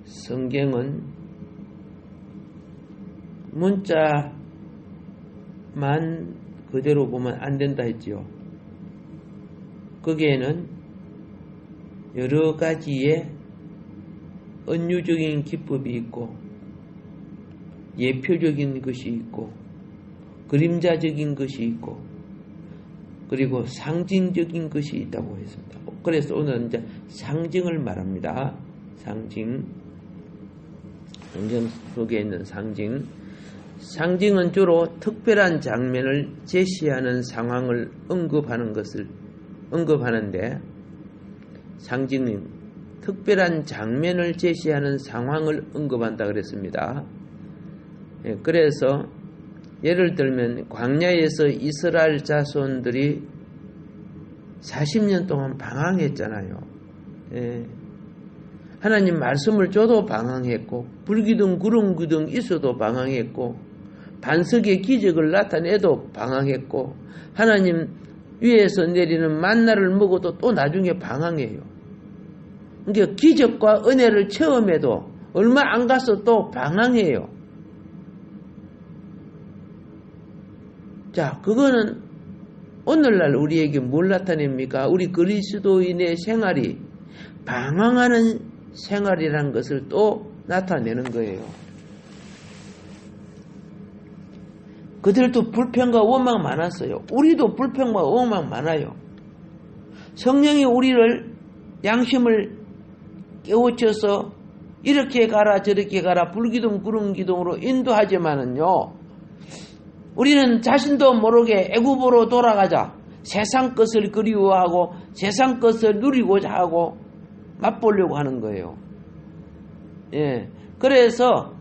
성경은 문자만 그대로 보면 안 된다 했지요. 거기에는 여러 가지의 은유적인 기법이 있고 예표적인 것이 있고 그림자적인 것이 있고 그리고 상징적인 것이 있다고 했습니다. 그래서 오늘은 이제 상징을 말합니다. 상징. 성경 속에 있는 상징. 상징은 주로 특별한 장면을 제시하는 상황을 언급하는데 상징은 특별한 장면을 제시하는 상황을 언급한다 그랬습니다. 그래서 예를 들면 광야에서 이스라엘 자손들이 40년 동안 방황했잖아요. 하나님 말씀을 줘도 방황했고 불기둥 구름기둥 있어도 방황했고 반석의 기적을 나타내도 방황했고 하나님 위에서 내리는 만나를 먹어도 또 나중에 방황해요. 그러니까 기적과 은혜를 체험해도 얼마 안 가서 또 방황해요. 자, 그거는 오늘날 우리에게 뭘 나타냅니까? 우리 그리스도인의 생활이 방황하는 생활이라는 것을 또 나타내는 거예요. 그들도 불평과 원망 많았어요. 우리도 불평과 원망 많아요. 성령이 우리를 양심을 깨우쳐서 이렇게 가라 저렇게 가라 불기둥 구름기둥으로 인도하지만은요, 우리는 자신도 모르게 애굽으로 돌아가자 세상 것을 그리워하고 세상 것을 누리고자 하고 맛보려고 하는 거예요. 그래서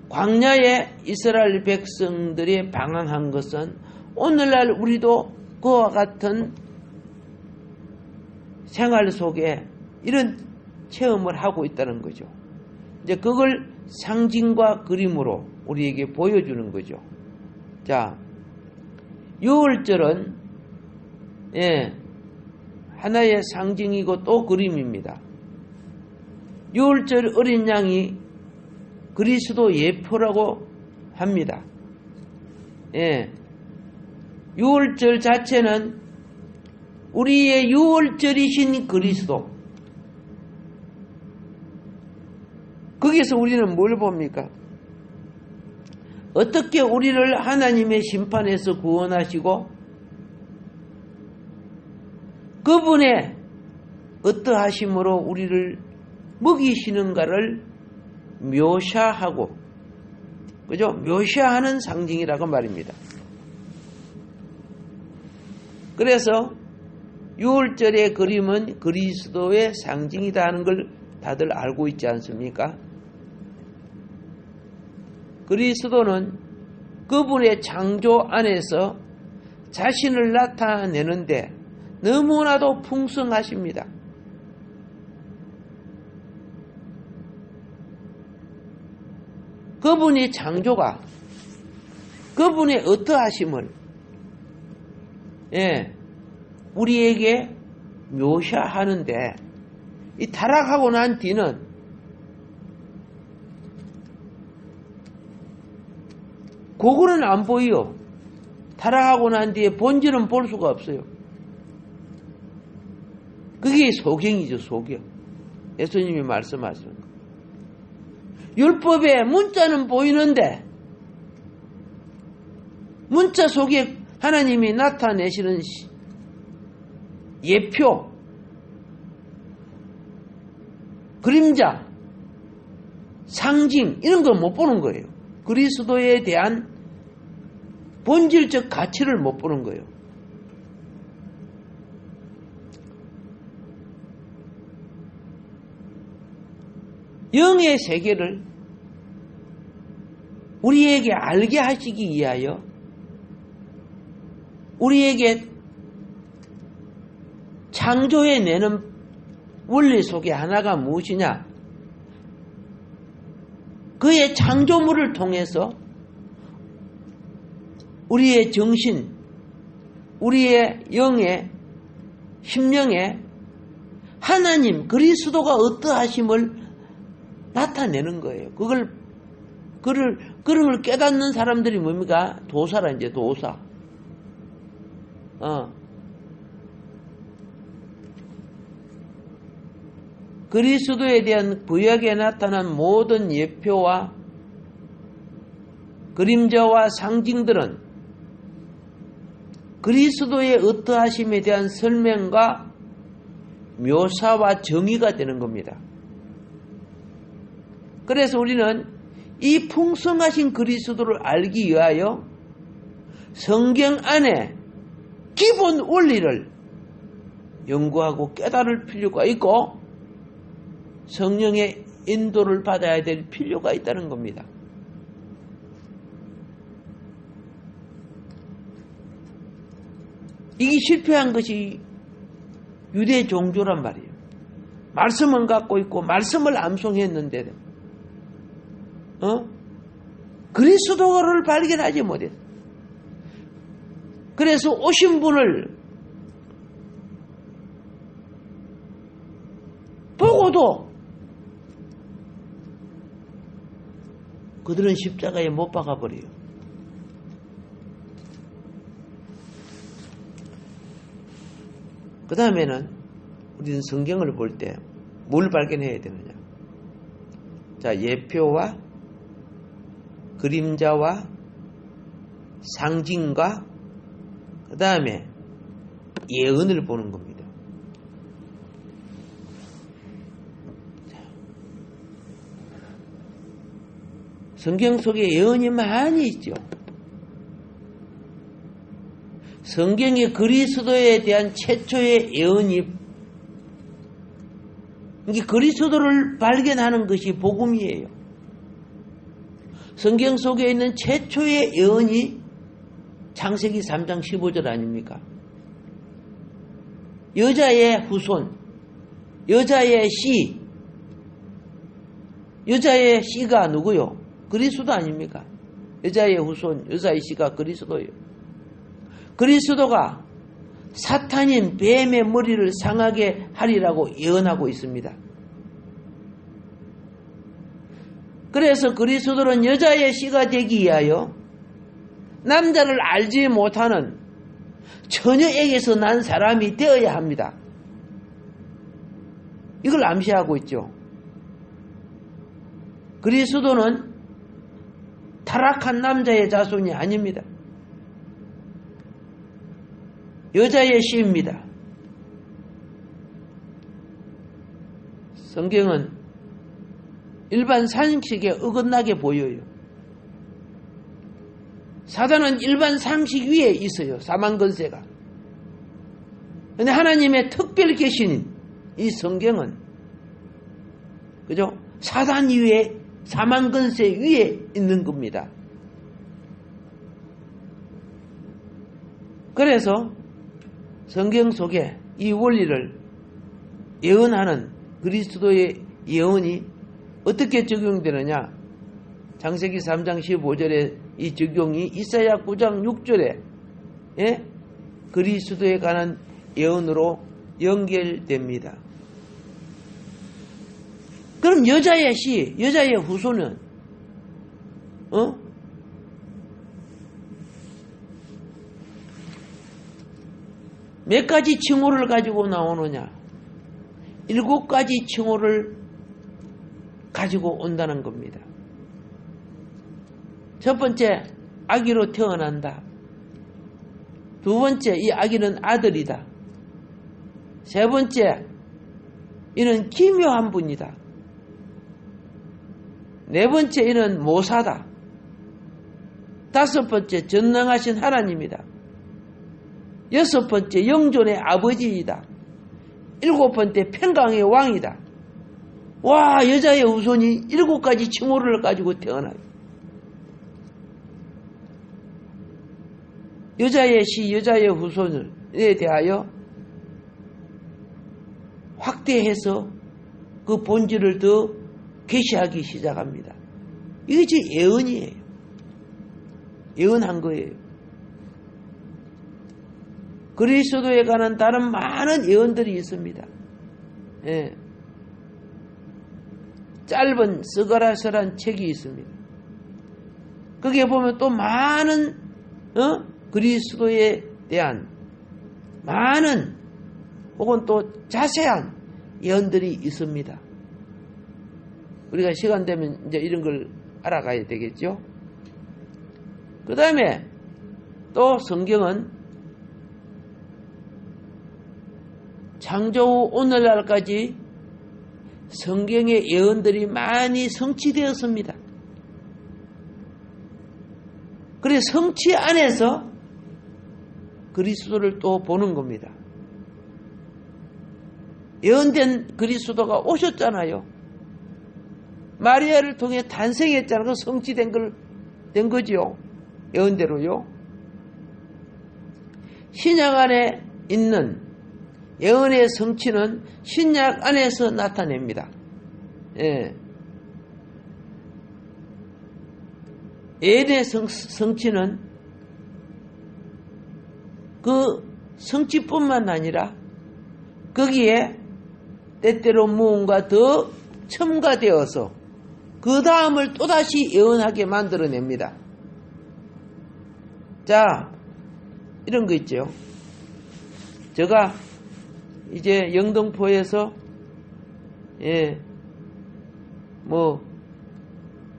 광야의 이스라엘 백성들이 방황한 것은 오늘날 우리도 그와 같은 생활 속에 이런 체험을 하고 있다는 거죠. 이제 그걸 상징과 그림으로 우리에게 보여주는 거죠. 자, 유월절은 하나의 상징이고 또 그림입니다. 유월절 어린 양이 그리스도 예표라고 합니다. 유월절 자체는 우리의 유월절이신 그리스도. 거기서 우리는 뭘 봅니까? 어떻게 우리를 하나님의 심판에서 구원하시고 그분의 어떠하심으로 우리를 먹이시는가를 묘사하고, 그죠? 묘사하는 상징이라고 말입니다. 그래서 유월절의 그림은 그리스도의 상징이다 하는 걸 다들 알고 있지 않습니까? 그리스도는 그분의 창조 안에서 자신을 나타내는데 너무나도 풍성하십니다. 그분의 창조가 그분의 어떠하심을 우리에게 묘사하는데 이 타락하고 난 뒤는 그거는 안 보여. 타락하고 난 뒤에 본질은 볼 수가 없어요. 그게 소경이죠, 소경. 예수님이 말씀하시는 거. 율법의 문자는 보이는데 문자 속에 하나님이 나타내시는 예표, 그림자, 상징 이런 걸 못 보는 거예요. 그리스도에 대한 본질적 가치를 못 보는 거예요. 영의 세계를 우리에게 알게 하시기 위하여 우리에게 창조해내는 원리 속에 하나가 무엇이냐? 그의 창조물을 통해서 우리의 정신, 우리의 영의 심령에 하나님 그리스도가 어떠하심을 나타내는 거예요. 그런 걸 깨닫는 사람들이 뭡니까? 도사라, 이제 도사. 그리스도에 대한 구약에 나타난 모든 예표와 그림자와 상징들은 그리스도의 어떠하심에 대한 설명과 묘사와 정의가 되는 겁니다. 그래서 우리는 이 풍성하신 그리스도를 알기 위하여 성경 안에 기본 원리를 연구하고 깨달을 필요가 있고 성령의 인도를 받아야 될 필요가 있다는 겁니다. 이게 실패한 것이 유대 종교란 말이에요. 말씀은 갖고 있고 말씀을 암송했는데 그리스도를 발견하지 못했어. 그래서 오신 분을 보고도 그들은 십자가에 못 박아버려요. 그 다음에는 우리는 성경을 볼 때 뭘 발견해야 되느냐. 자, 예표와 그림자와 상징과 그 다음에 예언을 보는 겁니다. 성경 속에 예언이 많이 있죠. 성경의 그리스도에 대한 최초의 예언이 이게 그리스도를 발견하는 것이 복음이에요. 성경 속에 있는 최초의 예언이 창세기 3장 15절 아닙니까? 여자의 후손, 여자의 씨, 여자의 씨가 누구요? 그리스도 아닙니까? 여자의 후손, 여자의 씨가 그리스도예요. 그리스도가 사탄인 뱀의 머리를 상하게 하리라고 예언하고 있습니다. 그래서 그리스도는 여자의 씨가 되기 위하여 남자를 알지 못하는 처녀에게서 난 사람이 되어야 합니다. 이걸 암시하고 있죠. 그리스도는 타락한 남자의 자손이 아닙니다. 여자의 씨입니다. 성경은 일반 상식에 어긋나게 보여요. 사단은 일반 상식 위에 있어요. 사망권세가. 그런데 하나님의 특별 계신 이 성경은 그죠? 사단 위에 사망권세 위에 있는 겁니다. 그래서 성경 속에 이 원리를 예언하는 그리스도의 예언이 어떻게 적용되느냐? 창세기 3장 15절에 이 적용이 이사야 9장 6절에 그리스도에 관한 예언으로 연결됩니다. 그럼 여자의 씨, 여자의 후손은 몇 가지 칭호를 가지고 나오느냐? 7가지 칭호를 가지고 온다는 겁니다. 첫 번째, 아기로 태어난다. 두 번째, 이 아기는 아들이다. 세 번째, 이는 기묘한 분이다. 네 번째, 이는 모사다. 다섯 번째, 전능하신 하나님이다. 여섯 번째, 영존의 아버지이다. 일곱 번째, 평강의 왕이다. 와, 여자의 후손이 7가지 칭호를 가지고 태어나요. 여자의 씨, 여자의 후손에 대하여 확대해서 그 본질을 더 계시하기 시작합니다. 이것이 예언이에요. 예언한 거예요. 그리스도에 관한 다른 많은 예언들이 있습니다. 예. 짧은 쓰거라설한 책이 있습니다. 거기에 보면 또 많은 그리스도에 대한 많은 혹은 또 자세한 예언들이 있습니다. 우리가 시간 되면 이제 이런 걸 알아가야 되겠죠. 그 다음에 또 성경은 창조 후 오늘날까지 성경의 예언들이 많이 성취되었습니다. 그래서 성취 안에서 그리스도를 또 보는 겁니다. 예언된 그리스도가 오셨잖아요. 마리아를 통해 탄생했잖아요. 성취된 된 거죠. 예언대로요. 신약 안에 있는 예언의 성취는 신약 안에서 나타냅니다. 예. 예언의 성취는 그 성취뿐만 아니라 거기에 때때로 무언가 더 첨가되어서 그 다음을 또다시 예언하게 만들어냅니다. 자, 이런 거 있죠. 제가 이제 영등포에서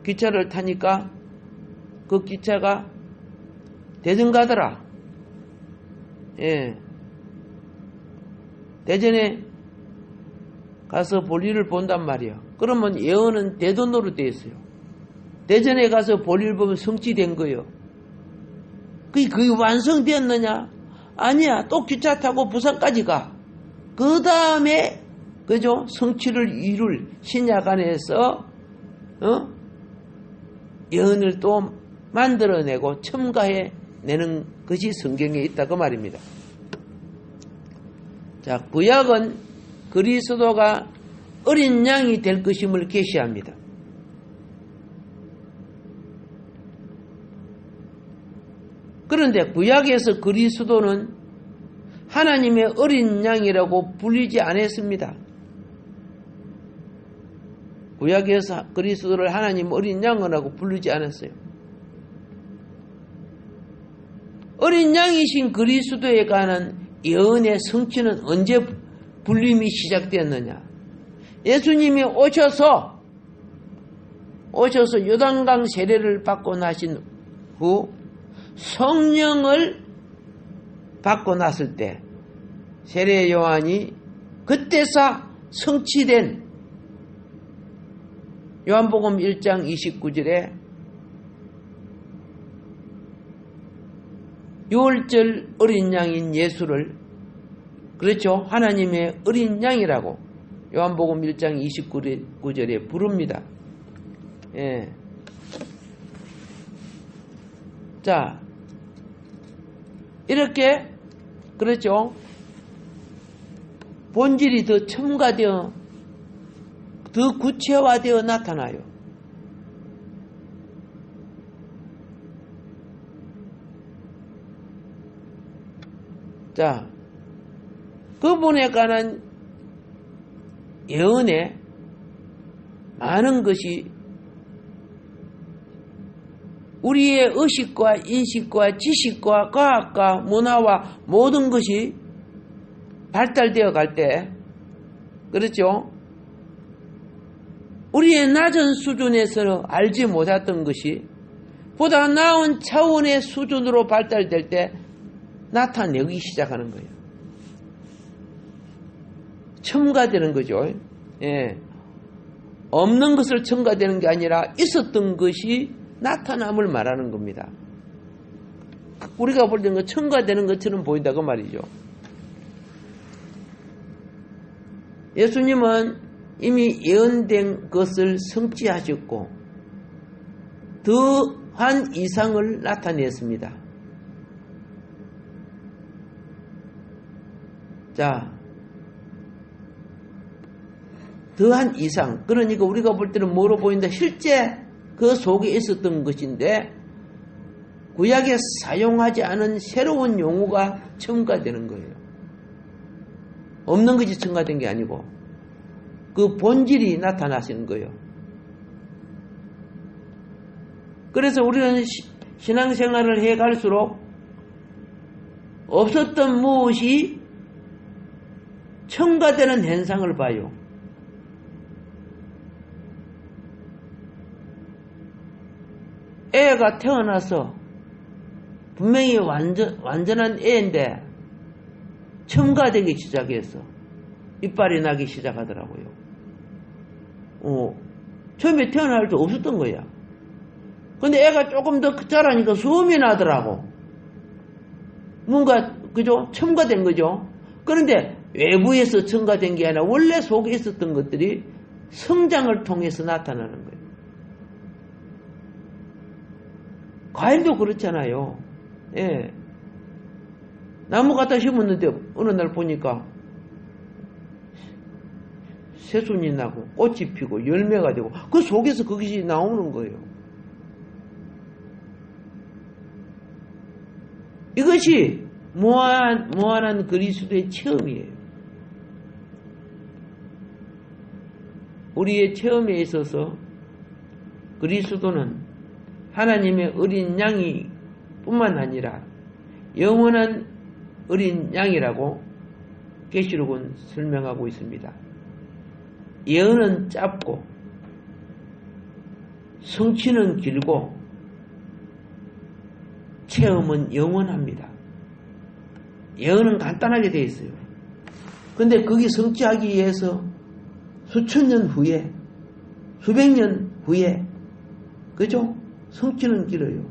기차를 타니까 그 기차가 대전 가더라. 대전에 가서 볼일을 본단 말이야. 그러면 예언은 대전으로 되어 있어요. 대전에 가서 볼일 보면 성취된 거예요. 그게 완성되었느냐? 아니야. 또 기차 타고 부산까지 가. 그 다음에 그죠? 성취를 이룰 신약 안에서 예언을 또 만들어내고 첨가해내는 것이 성경에 있다 그 말입니다. 자, 구약은 그리스도가 어린 양이 될 것임을 계시합니다. 그런데 구약에서 그리스도는 하나님의 어린 양이라고 불리지 않았습니다. 구약에서 그리스도를 하나님 어린 양이라고 부르지 않았어요. 어린 양이신 그리스도에 관한 예언의 성취는 언제 불림이 시작되었느냐? 예수님이 오셔서 요단강 세례를 받고 나신 후 성령을 받고 났을 때 세례 요한이 그때서 성취된 요한복음 1장 29절에 유월절 어린 양인 예수를 그렇죠. 하나님의 어린 양이라고 요한복음 1장 29절에 부릅니다. 예. 자, 이렇게 그렇죠. 본질이 더 첨가되어 더 구체화되어 나타나요. 자, 그분에 관한 예언에 많은 것이 우리의 의식과 인식과 지식과 과학과 문화와 모든 것이 발달되어 갈 때, 그렇죠? 우리의 낮은 수준에서 알지 못했던 것이 보다 나은 차원의 수준으로 발달될 때 나타내기 시작하는 거예요. 첨가되는 거죠. 예. 없는 것을 첨가되는 게 아니라 있었던 것이 나타남을 말하는 겁니다. 우리가 볼 때는 첨가되는 것처럼 보인다고 말이죠. 예수님은 이미 예언된 것을 성취하셨고 더한 이상을 나타냈습니다. 자, 더한 이상. 그러니까 우리가 볼 때는 뭐로 보인다? 실제 그 속에 있었던 것인데 구약에 사용하지 않은 새로운 용어가 첨가되는 거예요. 없는 것이 첨가된 게 아니고 그 본질이 나타나시는 거예요. 그래서 우리는 신앙생활을 해갈수록 없었던 무엇이 첨가되는 현상을 봐요. 애가 태어나서 분명히 완전한 애인데 첨가되기 시작해서 이빨이 나기 시작하더라고요. 처음에 태어날 때 없었던 거야. 근데 애가 조금 더 자라니까 수음이 나더라고. 뭔가 그죠? 첨가된 거죠. 그런데 외부에서 첨가된 게 아니라 원래 속에 있었던 것들이 성장을 통해서 나타나는 거예요. 과일도 그렇잖아요. 예. 나무 갖다 심었는데 어느 날 보니까 새순이 나고 꽃이 피고 열매가 되고 그 속에서 그것이 나오는 거예요. 이것이 무한한 그리스도의 체험이에요. 우리의 체험에 있어서 그리스도는 하나님의 어린 양이 뿐만 아니라 영원한 어린 양이라고 계시록은 설명하고 있습니다. 예언은 짧고 성취는 길고 체험은 영원합니다. 예언은 간단하게 되어 있어요. 근데 거기 성취하기 위해서 수천 년 후에 수백 년 후에 그죠? 성취는 길어요.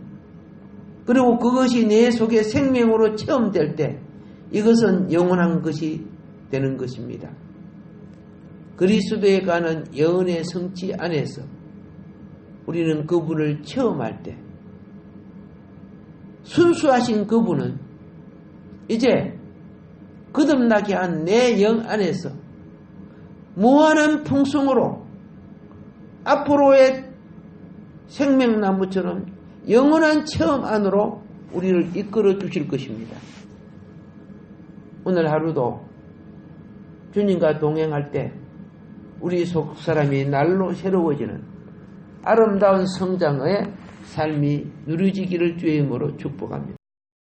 그리고 그것이 내 속에 생명으로 체험될 때 이것은 영원한 것이 되는 것입니다. 그리스도에 관한 예언의 성취 안에서 우리는 그분을 체험할 때 순수하신 그분은 이제 거듭나게 한 내 영 안에서 무한한 풍성으로 앞으로의 생명나무처럼 영원한 체험 안으로 우리를 이끌어 주실 것입니다. 오늘 하루도 주님과 동행할 때 우리 속 사람이 날로 새로워지는 아름다운 성장의 삶이 누려지기를 주의 이름으로 축복합니다.